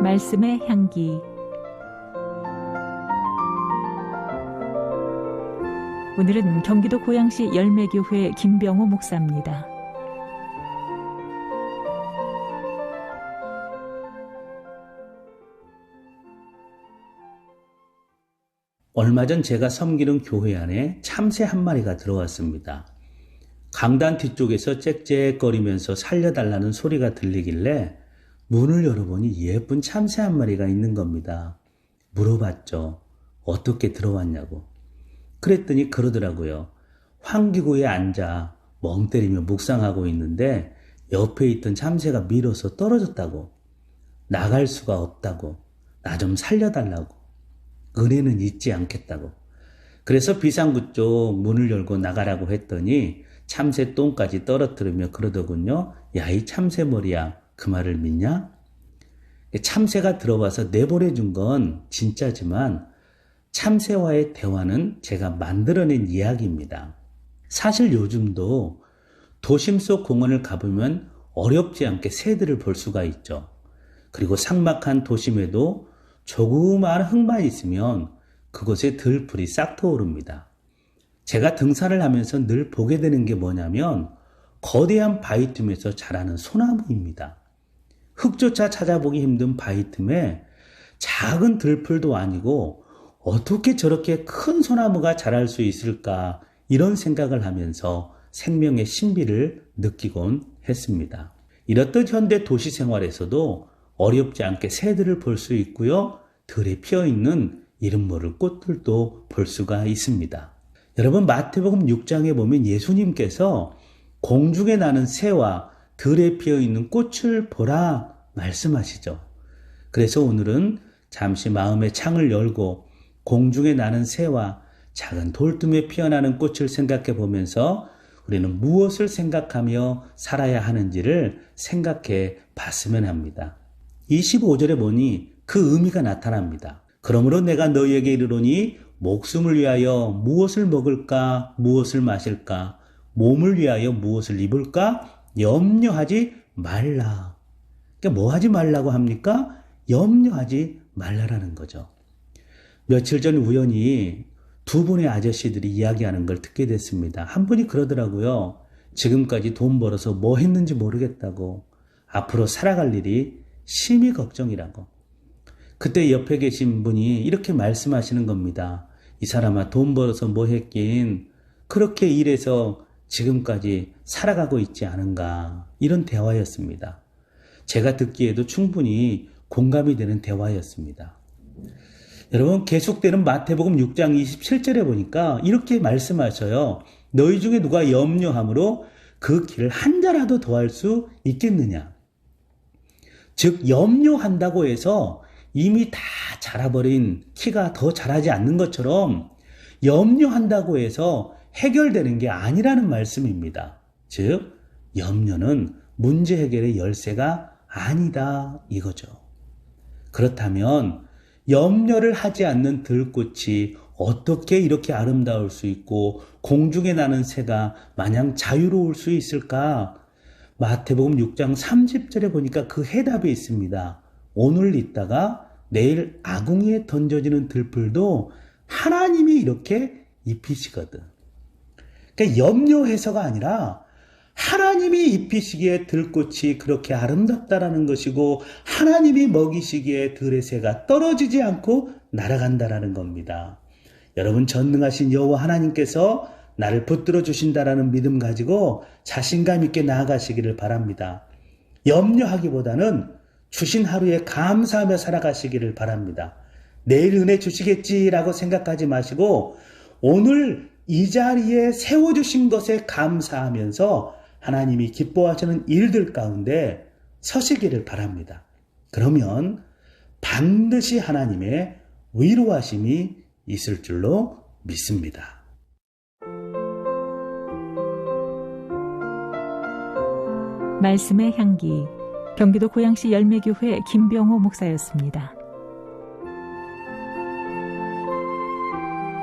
말씀의 향기. 오늘은 경기도 고양시 열매교회 김병호 목사입니다. 얼마 전 제가 섬기는 교회 안에 참새 한 마리가 들어왔습니다. 강단 뒤쪽에서 짹짹거리면서 살려달라는 소리가 들리길래 문을 열어보니 예쁜 참새 한 마리가 있는 겁니다. 물어봤죠. 어떻게 들어왔냐고. 그랬더니 그러더라고요. 환기구에 앉아 멍 때리며 묵상하고 있는데 옆에 있던 참새가 밀어서 떨어졌다고. 나갈 수가 없다고. 나 좀 살려달라고. 은혜는 잊지 않겠다고. 그래서 비상구 쪽 문을 열고 나가라고 했더니 참새 똥까지 떨어뜨리며 그러더군요. 야, 이 참새머리야. 그 말을 믿냐? 참새가 들어와서 내보내준 건 진짜지만 참새와의 대화는 제가 만들어낸 이야기입니다. 사실 요즘도 도심 속 공원을 가보면 어렵지 않게 새들을 볼 수가 있죠. 그리고 삭막한 도심에도 조그마한 흙만 있으면 그곳에 들풀이 싹 트오릅니다. 제가 등산을 하면서 늘 보게 되는 게 뭐냐면 거대한 바위 틈에서 자라는 소나무입니다. 흙조차 찾아보기 힘든 바위 틈에 작은 들풀도 아니고 어떻게 저렇게 큰 소나무가 자랄 수 있을까, 이런 생각을 하면서 생명의 신비를 느끼곤 했습니다. 이렇듯 현대 도시 생활에서도 어렵지 않게 새들을 볼 수 있고요. 들에 피어있는 이름 모를 꽃들도 볼 수가 있습니다. 여러분, 마태복음 6장에 보면 예수님께서 공중에 나는 새와 들에 피어있는 꽃을 보라 말씀하시죠. 그래서 오늘은 잠시 마음의 창을 열고 공중에 나는 새와 작은 돌tum에 피어나는 꽃을 생각해 보면서 우리는 무엇을 생각하며 살아야 하는지를 생각해 봤으면 합니다. 25절에 보니 그 의미가 나타납니다. 그러므로 내가 너희에게 이르노니 목숨을 위하여 무엇을 먹을까, 무엇을 마실까, 몸을 위하여 무엇을 입을까 염려하지 말라. 그러니까 뭐 하지 말라고 합니까? 염려하지 말라라는 거죠. 며칠 전 우연히 두 분의 아저씨들이 이야기하는 걸 듣게 됐습니다. 한 분이 그러더라고요. 지금까지 돈 벌어서 뭐 했는지 모르겠다고. 앞으로 살아갈 일이 심히 걱정이라고. 그때 옆에 계신 분이 이렇게 말씀하시는 겁니다. 이 사람아, 돈 벌어서 뭐 했긴, 그렇게 일해서 지금까지 살아가고 있지 않은가, 이런 대화였습니다. 제가 듣기에도 충분히 공감이 되는 대화였습니다. 여러분, 계속되는 마태복음 6장 27절에 보니까 이렇게 말씀하셔요. 너희 중에 누가 염려함으로 그 길을 한 자라도 더할 수 있겠느냐. 즉, 염려한다고 해서 이미 다 자라버린 키가 더 자라지 않는 것처럼 염려한다고 해서 해결되는 게 아니라는 말씀입니다. 즉, 염려는 문제 해결의 열쇠가 아니다, 이거죠. 그렇다면 염려를 하지 않는 들꽃이 어떻게 이렇게 아름다울 수 있고 공중에 나는 새가 마냥 자유로울 수 있을까? 마태복음 6장 30절에 보니까 그 해답이 있습니다. 오늘 있다가 내일 아궁이에 던져지는 들풀도 하나님이 이렇게 입히시거든. 그러니까 염려해서가 아니라 하나님이 입히시기에 들꽃이 그렇게 아름답다라는 것이고 하나님이 먹이시기에 들의 새가 떨어지지 않고 날아간다라는 겁니다. 여러분, 전능하신 여호와 하나님께서 나를 붙들어 주신다라는 믿음 가지고 자신감 있게 나아가시기를 바랍니다. 염려하기보다는 주신 하루에 감사하며 살아가시기를 바랍니다. 내일 은혜 주시겠지라고 생각하지 마시고 오늘 이 자리에 세워주신 것에 감사하면서 하나님이 기뻐하시는 일들 가운데 서시기를 바랍니다. 그러면 반드시 하나님의 위로하심이 있을 줄로 믿습니다. 말씀의 향기. 경기도 고양시 열매교회 김병호 목사였습니다.